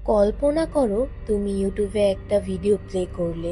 কল্পনা করো তুমি ইউটিউবে একটা ভিডিও প্লে করলে।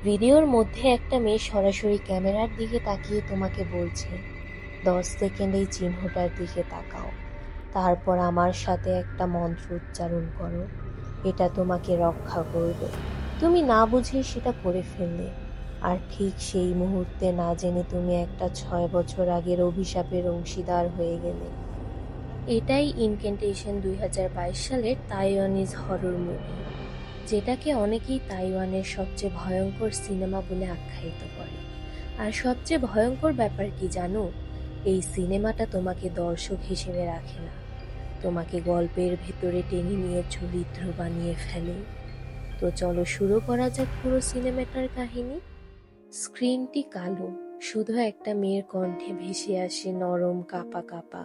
ভিডিওর মধ্যে একটা মেয়ে সরাসরি ক্যামেরার দিকে তাকিয়ে তোমাকে বলছে, 10 সেকেন্ড এই চিহ্নটার দিকে তাকাও, তারপর আমার সাথে একটা মন্ত্র উচ্চারণ করো, এটা তোমাকে রক্ষা করবে। তুমি না বুঝেই সেটা করে ফেললে, আর ঠিক সেই মুহূর্তে না জেনে তুমি একটা 6 বছর আগের অভিশাপের অংশীদার হয়ে গেলে। এটাই ইনকেন্টেশন 2022 সালের তাইওয়ানিজ হরর মুভি, যেটাকে অনেকেই তাইওয়ানের সবচেয়ে ভয়ঙ্কর সিনেমা বলে আখ্যায়িত করে। আর সবচেয়ে ভয়ঙ্কর ব্যাপার কি জানো? এই সিনেমাটা তোমাকে দর্শক হিসেবে রাখে না, তোমাকে গল্পের ভেতরে টেনে নিয়ে চরিত্র বানিয়ে ফেলে। তো চলো শুরু করা যাক পুরো সিনেমাটার কাহিনী। স্ক্রিনটি কালো, শুধু একটা মেয়ের কণ্ঠে ভেসে আসে নরম কাঁপা কাঁপা,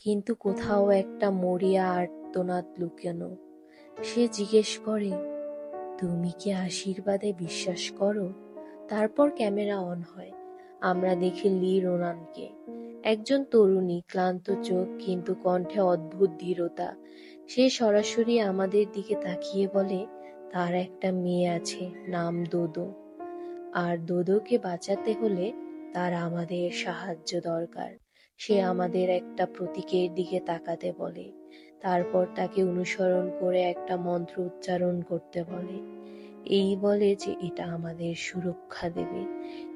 কিন্তু কোথাও একটা মরিয়া আর্তনাদ লুকানো। সে জিজ্ঞেস করে, তুমি কি আশীর্বাদে বিশ্বাস করো? তারপর ক্যামেরা অন হয়। আমরা দেখি লি রোনানকে, একজন তরুণী, ক্লান্ত চোখ কিন্তু কণ্ঠে অদ্ভুত দৃঢ়তা। সে সরাসরি আমাদের দিকে তাকিয়ে বলে, তার একটা মেয়ে আছে, নাম দোদো, আর দোদোকে বাঁচাতে হলে তার আমাদের সাহায্য দরকার। সে আমাদের একটা প্রতীকের দিকে তাকাতে বলে, তারপর তাকে অনুসরণ করে একটা মন্ত্র উচ্চারণ করতে বলে। এই বলে যে এটা আমাদের সুরক্ষা দেবে।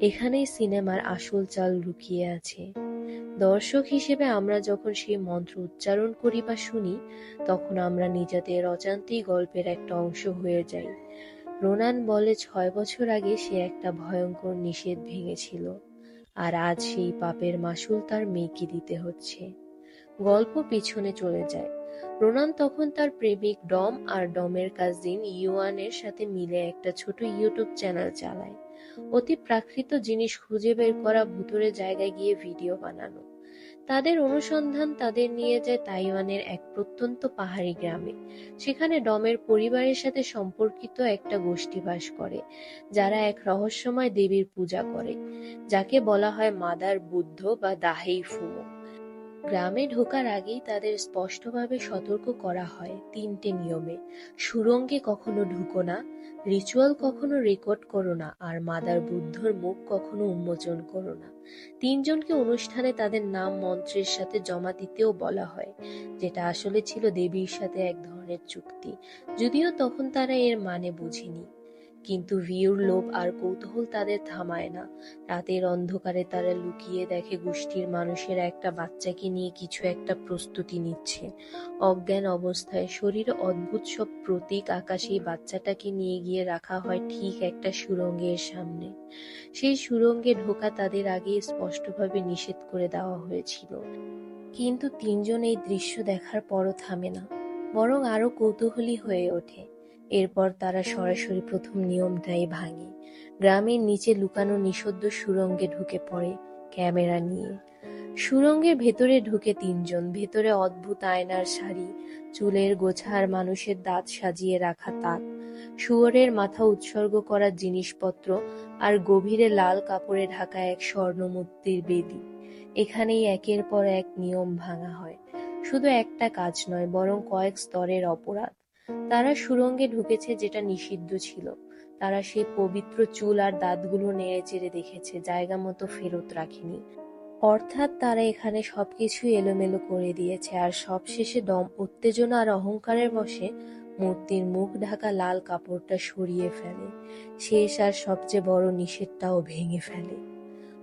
এখানেই সিনেমার আসল চাল লুকিয়ে আছে। দর্শক হিসেবে আমরা যখন সেই মন্ত্র উচ্চারণ করি বা শুনি, তখন আমরা নিজেদের অজান্তেই গল্পের একটা অংশ হয়ে যাই। রোনান বলে 6 বছর আগে সে একটা ভয়ঙ্কর নিষেধ ভেঙেছিল, আর আজ সেই পাপের মাসুল তার মেয়েকে দিতে হচ্ছে। গল্প পিছনে চলে যায়। রোনান তখন তার প্রেমিক ডম আর ডমের কাজিন ইউয়ানের সাথে মিলে একটা ছোট ইউটিউব চ্যানেল চালায়। অতি প্রাকৃত জিনিস খুঁজে বের করা, ভুতুড়ে জায়গায় গিয়ে ভিডিও বানানো। তাদের অনুসন্ধান তাদের নিয়ে যায় তাইওয়ানের এক প্রত্যন্ত পাহাড়ি গ্রামে। সেখানে ডমের পরিবারের সাথে সম্পর্কিত একটা গোষ্ঠী বাস করে, যারা এক রহস্যময় দেবীর পূজা করে, যাকে বলা হয় মাদার বুদ্ধ বা দাহেই ফুমো। গ্রামে ঢোকার আগেই তাদের স্পষ্টভাবে সতর্ক করা হয় 3টে নিয়মে: সুড়ঙ্গে কখনো ঢুকো না, রিচুয়াল কখনো রেকর্ড করো না, আর মাদার বুদ্ধর মুখ কখনো উন্মোচন করো না। 3জনকে অনুষ্ঠানে তাদের নাম মন্ত্রের সাথে জমা দিতেও বলা হয়, যেটা আসলে ছিল দেবীর সাথে এক ধরনের চুক্তি, যদিও তখন তারা এর মানে বুঝেনি। কিন্তু ভিউর লোভ আর কৌতূহল তাদের থামায় না। রাতের অন্ধকারে তারা লুকিয়ে দেখে গোষ্ঠীর মানুষেরা একটা বাচ্চাকে নিয়ে কিছু একটা প্রস্তুতি নিচ্ছে। অজ্ঞান অবস্থায়, শরীরে অদ্ভুত সব প্রতীক আঁকা সেই বাচ্চাটাকে নিয়ে গিয়ে রাখা হয় ঠিক একটা সুড়ঙ্গের সামনে। সেই সুড়ঙ্গে ঢোকা তাদের আগেই স্পষ্টভাবে নিষেধ করে দেওয়া হয়েছিল। কিন্তু 3জন এই দৃশ্য দেখার পরও থামে না, বরং আরো কৌতূহলী হয়ে ওঠে। এরপর তারা সরাসরি প্রথম নিয়মটাই ভাঙে। গ্রামের নিচে লুকানো নিঃশব্দ সুড়ঙ্গে ঢুকে পড়ে, ক্যামেরা নিয়ে। সুড়ঙ্গের ভেতরে ঢুকে 3জন। ভেতরে অদ্ভুত আয়নার সারি, চুলের গোছা আর মানুষের দাঁত সাজিয়ে রাখা তাক, শুয়োরের মাথা উৎসর্গ করা জিনিসপত্র, আর গভীরে লাল কাপড়ে ঢাকা এক স্বর্ণমূর্তির বেদি। এখানেই একের পর এক নিয়ম ভাঙা হয়। শুধু একটা কাজ নয়, বরং কয়েক স্তরের অপরাধ। তারা সুড়ঙ্গে ঢুকেছে যেটা নিষিদ্ধ ছিল। তারা সেই পবিত্র চুল আর দাঁতগুলো নেড়েচেড়ে দেখেছে, জায়গা মতো ফেরত রাখেনি। অর্থাৎ তারা এখানে সবকিছুই এলোমেলো করে দিয়েছে। আর সবশেষে ডম উত্তেজনা আর অহংকারের বশে মূর্তির মুখ ঢাকা লাল কাপড়টা সরিয়ে ফেলে। শেষ আর সবচেয়ে বড় নিষেধটাও ভেঙে ফেলে।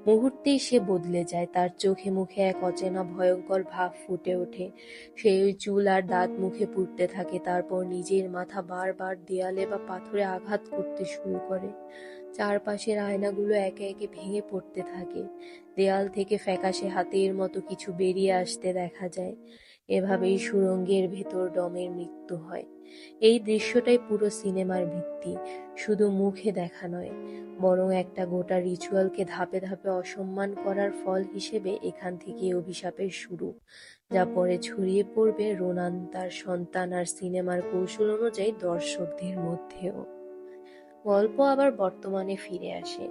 মুহূর্তেই সে বদলে যায়। তার চোখে মুখে এক অচেনা ভয়ঙ্কর ভাব ফুটে ওঠে। সে ওই চুল আর দাঁত মুখে পুড়তে থাকে, তারপর নিজের মাথা বারবার দেয়ালে বা পাথরে আঘাত করতে শুরু করে। চারপাশের আয়নাগুলো একে একে ভেঙে পড়তে থাকে। দেয়াল থেকে ফ্যাকাশে হাতের মতো কিছু বেরিয়ে আসতে দেখা যায়। এভাবেই সুড়ঙ্গের ভেতর ডমের মৃত্যু হয়। এই দৃশ্যটাই পুরো সিনেমার ভিত্তি। শুধু মুখে দেখা নয়, বরং একটা গোটা রিচুয়ালকে ধাপে ধাপে অসম্মান করার ফল হিসেবে এখান থেকেই অভিশাপের শুরু, যা পরে ছড়িয়ে পড়বে রোনান, তার সন্তান আর সিনেমার কৌশল অনুযায়ী দর্শকদের মধ্যেও। গল্প আবার বর্তমানে ফিরে আসে।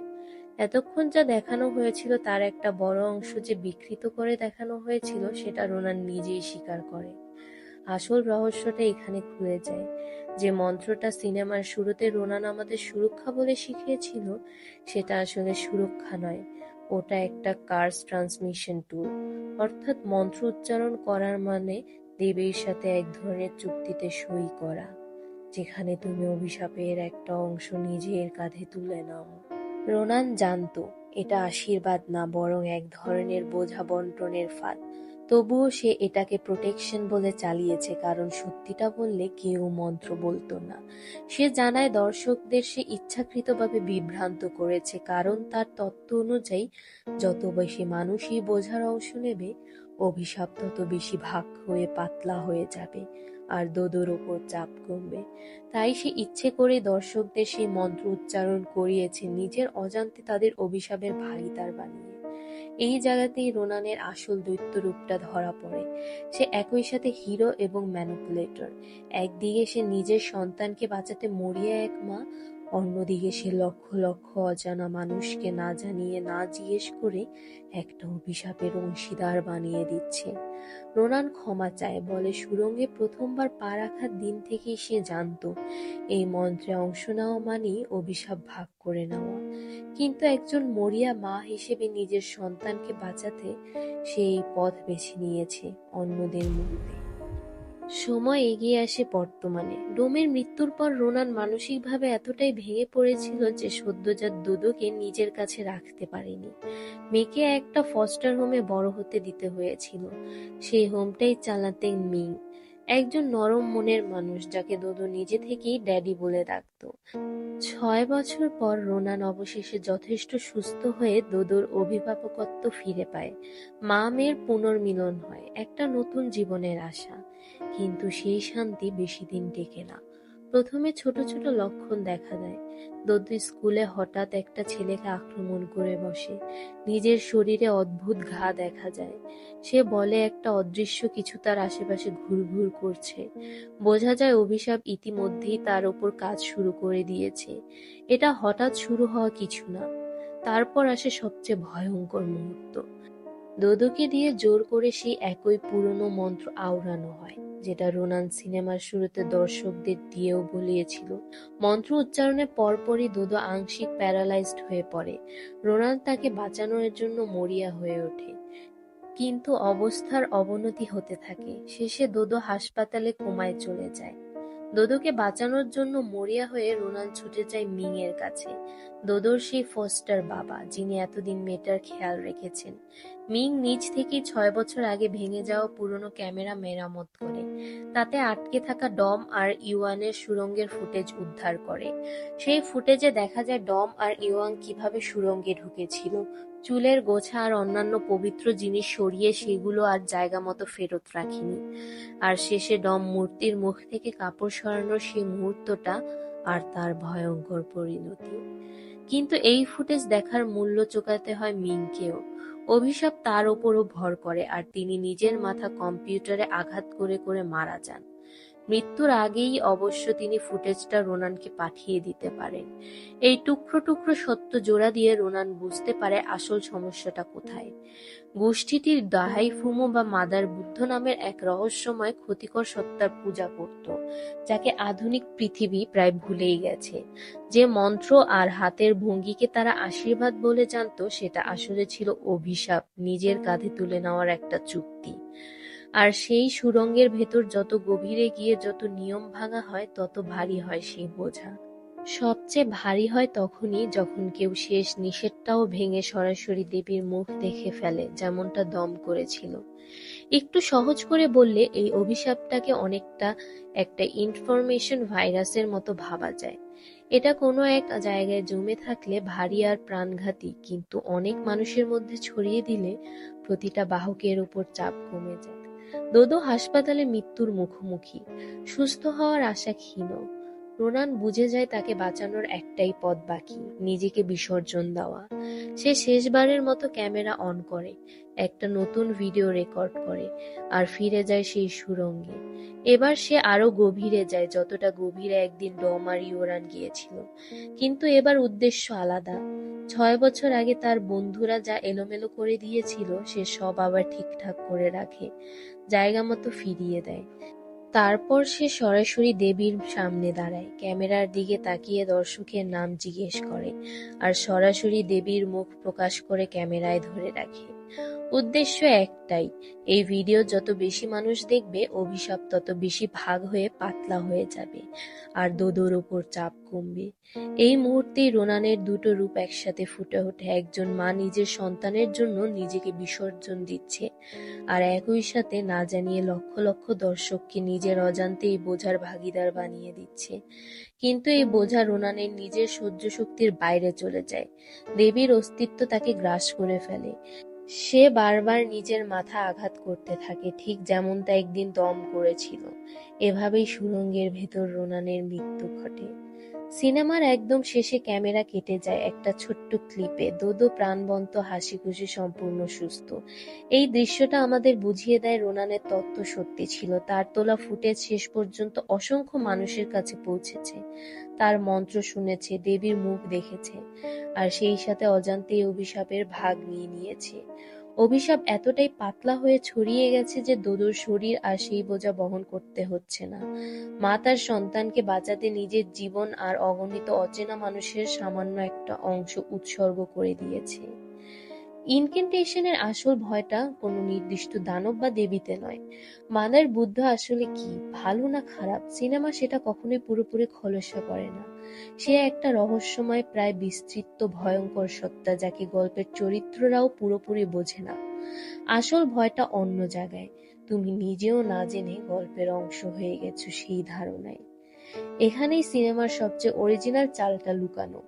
এতক্ষণ যা দেখানো হয়েছিল তার একটা বড় অংশ যে বিকৃত করে দেখানো হয়েছিল, সেটা রোনান নিজেই স্বীকার করে। আসল রহস্যটা এখানে খুলে যায়। যে মন্ত্রটা সিনেমার শুরুতে রোনান আমাদের সুরক্ষা বলে শিখিয়েছিল, সেটা আসলে সুরক্ষা নয়, ওটা একটা কার্স ট্রান্সমিশন টুল। অর্থাৎ মন্ত্র উচ্চারণ করার মানে দেবীর সাথে এক ধরনের চুক্তিতে সই করা, যেখানে তুমি অভিশাপের একটা অংশ নিজের কাঁধে তুলে নাও। রোনান জানতো এটা আশীর্বাদ না, বরং এক ধরনের বোঝা বন্টনের ফাঁদ। তবুও সে এটাকে প্রোটেকশন বলে চালিয়েছে, কারণ সত্যিটা বললে কেউ মন্ত্র বলতো না। সে জানায় দর্শকদের সে ইচ্ছাকৃতভাবে বিভ্রান্ত করেছে, কারণ তার তত্ত্ব অনুযায়ী যত বেশি মানুষই বোঝার অংশ নেবে, অভিশাপ তত বেশি ভাগ হয়ে পাতলা হয়ে যাবে আর দোদোর ওপর চাপ কমবে। তাই সে ইচ্ছে করে দর্শকদের সেই মন্ত্র উচ্চারণ করিয়েছে, নিজের অজান্তে তাদের অভিশাপের ভাগীদার বানিয়ে। এই জায়গাতেই রোনানের আসল দৈত্য রূপটা ধরা পড়ে। সে একই সাথে হিরো এবং ম্যানিপুলেটর। একদিকে সে নিজের সন্তানকে বাঁচাতে মরিয়া এক মা, অন্যদিকে সে লক্ষ লক্ষ অজানা মানুষকে না জানিয়ে না জিজ্ঞেস করে একটা অভিশাপের অংশীদার বানিয়ে দিচ্ছে। রোনান ক্ষমা চায়, বলে সুড়ঙ্গে প্রথমবার পা রাখার দিন থেকেই সে জানতো এই মন্ত্রে অংশ নেওয়া মানেই অভিশাপ ভাগ করে নেওয়া। কিন্তু একজন মরিয়া মা হিসেবে নিজের সন্তানকে বাঁচাতে সে এই পথ বেছে নিয়েছে অন্যদের মূল্যে। সময় এগিয়ে আসে বর্তমানে। ডোমের মৃত্যুর পর রোনান মানসিকভাবে এতটাই ভেঙে পড়েছিল যে সদ্যজাত দোদোকে নিজের কাছে রাখতে পারেনি। মেয়েকে একটা ফস্টার হোমে বড় হতে দিতে হয়েছিল। সেই হোমটাই চালাতেন মিং, একজন নরম মনের মানুষ যাকে দোদো নিজে থেকেই ড্যাডি বলে ডাকতো। 6 বছর পর রোনান অবশেষে যথেষ্ট সুস্থ হয়ে দোদোর অভিভাবকত্ব ফিরে পায়। মা মেয়ের পুনর্মিলন হয়, একটা নতুন জীবনের আশা। কিন্তু সেই শান্তি বেশি দিন টেকে না। প্রথমে ছোট ছোট লক্ষণ দেখা দেয়। দোদো স্কুলে হঠাৎ একটা ছেলেকে আক্রমণ করে বসে। নিজের শরীরে অদ্ভুত ঘা দেখা যায়। সে বলে একটা অদৃশ্য কিছু তার আশেপাশে ঘুরঘুর করছে। বোঝা যায় অভিশাপ ইতিমধ্যেই তার ওপর কাজ শুরু করে দিয়েছে। এটা হঠাৎ শুরু হওয়া কিছু না। তারপর আসে সবচেয়ে ভয়ঙ্কর মুহূর্ত। দোদোকে দিয়ে জোর করে সেই একই পুরনো মন্ত্র আওড়ানো হয়, যেটা রোনান সিনেমার শুরুতে দর্শকদের দিয়েও বলিয়েছিল। মন্ত্র উচ্চারণের পরপরই দোদো আংশিক প্যারালাইজড হয়ে পড়ে। রোনান তাকে বাঁচানোর জন্য মরিয়া হয়ে ওঠে, কিন্তু অবস্থার অবনতি হতে থাকে। শেষে দোদো হাসপাতালে কোমায় চলে যায়। দোদোকে বাঁচানোর জন্য মরিয়া হয়ে রোনান ছুটে যায় মিং এর কাছে, দোদোর সেই ফস্টার বাবা, যিনি এতদিন মেয়েটার খেয়াল রেখেছেন। মিং নিজ থেকেই 6 বছর আগে ভেঙে যাওয়া পুরনো ক্যামেরা মেরামত করে, তাতে আটকে থাকা ডম আর ইওয়ানের সুড়ঙ্গের ফুটেজ উদ্ধার করে। সেই ফুটেজে দেখা যায় ডম আর ইওয়ান কিভাবে সুড়ঙ্গে ঢুকেছিল, চুলের গোছা আর অন্যান্য পবিত্র জিনিস সরিয়ে সেগুলো আর জায়গা মতো ফেরত রাখেনি। আর শেষে ডম মূর্তির মুখ থেকে কাপড় সরানোর সেই মুহূর্তটা আর তার ভয়ঙ্কর পরিণতি। কিন্তু এই ফুটেজ দেখার মূল্য চোকাতে হয় মিংকেও। অভিশাপ তার ওপরও ভর করে, আর তিনি নিজের মাথা কম্পিউটারে আঘাত করে করে মারা যান। মৃত্যুর আগেই অবশ্য তিনি ফুটেজটা রোনানকে পাঠিয়ে দিতে পারেন। এই টুকরো টুকরো সত্য জোড়া দিয়ে রোনান বুঝতে পারে আসল সমস্যাটা কোথায়। গোষ্ঠীটির দাহাই ফুমো বা মাদার বুদ্ধ নামের এক রহস্যময় ক্ষতিকর সত্তার পূজা করত, যাকে আধুনিক পৃথিবী প্রায় ভুলেই গেছে। যে মন্ত্র আর হাতের ভঙ্গিকে তারা আশীর্বাদ বলে জানত, সেটা আসলে ছিল অভিশাপ নিজের কাঁধে তুলে নেওয়ার একটা চুক্তি। আর সেই সুড়ঙ্গের ভেতর যত গভীরে গিয়ে যত নিয়ম ভাঙা হয়, তত ভারী হয় সেই বোঝা। সবচেয়ে ভারী হয় তখনই যখন কেউ শেষ নিষেধটাও ভেঙে সরাসরি দেবীর মুখ দেখে ফেলে, যেমনটা দম করেছিল। একটু সহজ করে বললে এই অভিশাপটাকে অনেকটা একটা ইনফরমেশন ভাইরাসের মতো ভাবা যায়। এটা কোনো এক জায়গায় জমে থাকলে ভারী আর প্রাণঘাতী, কিন্তু অনেক মানুষের মধ্যে ছড়িয়ে দিলে প্রতিটা বাহকের উপর চাপ কমে যায়। দোদো হাসপাতালে মৃত্যুর মুখোমুখি, সুস্থ হওয়ার আশা ক্ষীণ। রোনান বুঝে যায় তাকে বাঁচানোর একটাই পথ বাকি, নিজেকে বিসর্জন দেওয়া। সে শেষবারের মতো ক্যামেরা অন করে, একটা নতুন ভিডিও রেকর্ড করে, আর ফিরে যায় সেই সুড়ঙ্গে। এবার সে আরো গভীরে যায়, যতটা গভীরে একদিন ডম আর ইওরান গিয়েছিল। কিন্তু এবার উদ্দেশ্য আলাদা। 6 বছর আগে তার বন্ধুরা যা এলোমেলো করে দিয়েছিল, সে সব আবার ঠিকঠাক করে রাখে, জায়গা মতো ফিরিয়ে দেয়। তারপর সে সরাসরি দেবীর সামনে দাঁড়ায়, ক্যামেরার দিকে তাকিয়ে দর্শকের নাম জিজ্ঞেস করে, আর সরাসরি দেবীর মুখ প্রকাশ করে ক্যামেরায় ধরে রাখে। উদ্দেশ্য একটাই, এই ভিডিও যত বেশি মানুষ দেখবে, অভিশাপ তত বেশি ভাগ হয়ে পাতলা হয়ে যাবে, আর দোদোর উপর চাপ কমবে। এই মুহূর্তেই রোনানের দুটো রূপ একসাথে ফুটে ওঠে। একজন মা নিজের সন্তানের জন্য নিজেকে বিসর্জন দিচ্ছে, আর একই সাথে না জানিয়ে লক্ষ লক্ষ দর্শককে নিজের অজান্তেই বোঝার ভাগীদার বানিয়ে দিচ্ছে। কিন্তু এই বোঝা রোনানের নিজের সহ্য শক্তির বাইরে চলে যায়। দেবীর অস্তিত্ব তাকে গ্রাস করে ফেলে। সে বারবার নিজের মাথা আঘাত করতে থাকে, ঠিক যেমনটা একদিন দম করেছিল। এভাবেই সুড়ঙ্গের ভেতর রোনানের মৃত্যু ঘটে। সিনেমার একদম শেষে ক্যামেরা কেটে যায় একটা ছোট্ট ক্লিপে। দোদো প্রাণবন্ত, হাসিখুশি, সম্পূর্ণ সুস্থ। এই দৃশ্যটা আমাদের বুঝিয়ে দেয় রোনানের তত্ত্ব সত্যি ছিল। তার তোলা ফুটেজ শেষ পর্যন্ত অসংখ্য মানুষের কাছে পৌঁছেছে, তার মন্ত্র শুনেছে, দেবীর মুখ দেখেছে, আর সেই সাথে অজান্তেই অভিশাপের ভাগ নিয়ে নিয়েছে। অভিশাপ এতটাই পাতলা হয়ে ছড়িয়ে গেছে যে দোদোর শরীর আর সেই বোঝা বহন করতে হচ্ছে না। মা তার সন্তানকে বাঁচাতে নিজের জীবন আর অগণিত অচেনা মানুষের সামান্য একটা অংশ উৎসর্গ করে দিয়েছে। ইনকেন্টেশনের আসল ভয়টা কোনো নির্দিষ্ট দানব বা দেবীতে নয়। মাদার বুদ্ধ আসলে কি, ভালো না খারাপ, সিনেমা সেটা কখনোই পুরোপুরি খোলসা করে না। সে একটা রহস্যময়, প্রায় বিস্তৃত, ভয়ঙ্কর সত্তা, যাকে গল্পের চরিত্ররাও পুরোপুরি বোঝে না। আসল ভয়টা অন্য জায়গায়। তুমি নিজেও না জেনে গল্পের অংশ হয়ে গেছো সেই ধারণায়। এখানেই সিনেমার সবচেয়ে অরিজিনাল চালটা লুকানো,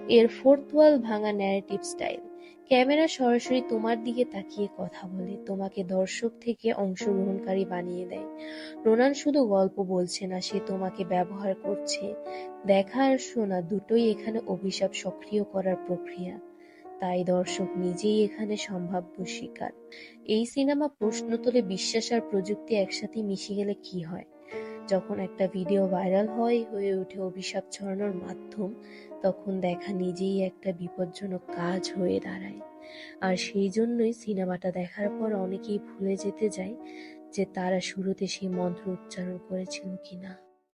এর ফোর্থ ওয়াল ভাঙা ন্যারেটিভ স্টাইল। ক্যামেরা সরাসরি তোমার দিকে তাকিয়ে কথা বলে, তোমাকে দর্শক থেকে অংশগ্রহণকারী বানিয়ে দেয়। রোনান শুধু গল্প বলছে না, সে তোমাকে ব্যবহার করছে। দেখা আর শোনা দুটোই এখানে অভিশাপ সক্রিয় করার প্রক্রিয়া। তাই দর্শক নিজেই এখানে সম্ভাব্য শিকার। এই সিনেমা প্রশ্ন তোলে, বিশ্বাস আর প্রযুক্তি একসাথে মিশে গেলে কি হয়। যখন একটা ভিডিও ভাইরাল হয়ে ওঠে অভিশাপ ছড়ানোর মাধ্যম, তখন দেখা নিজেই একটা বিপজ্জনক কাজ হয়ে দাঁড়ায়। আর সেই জন্যই সিনেমাটা দেখার পর অনেকেই ভুলে যেতে যায় যে তারা শুরুতে সেই মন্ত্র উচ্চারণ করেছিল কিনা।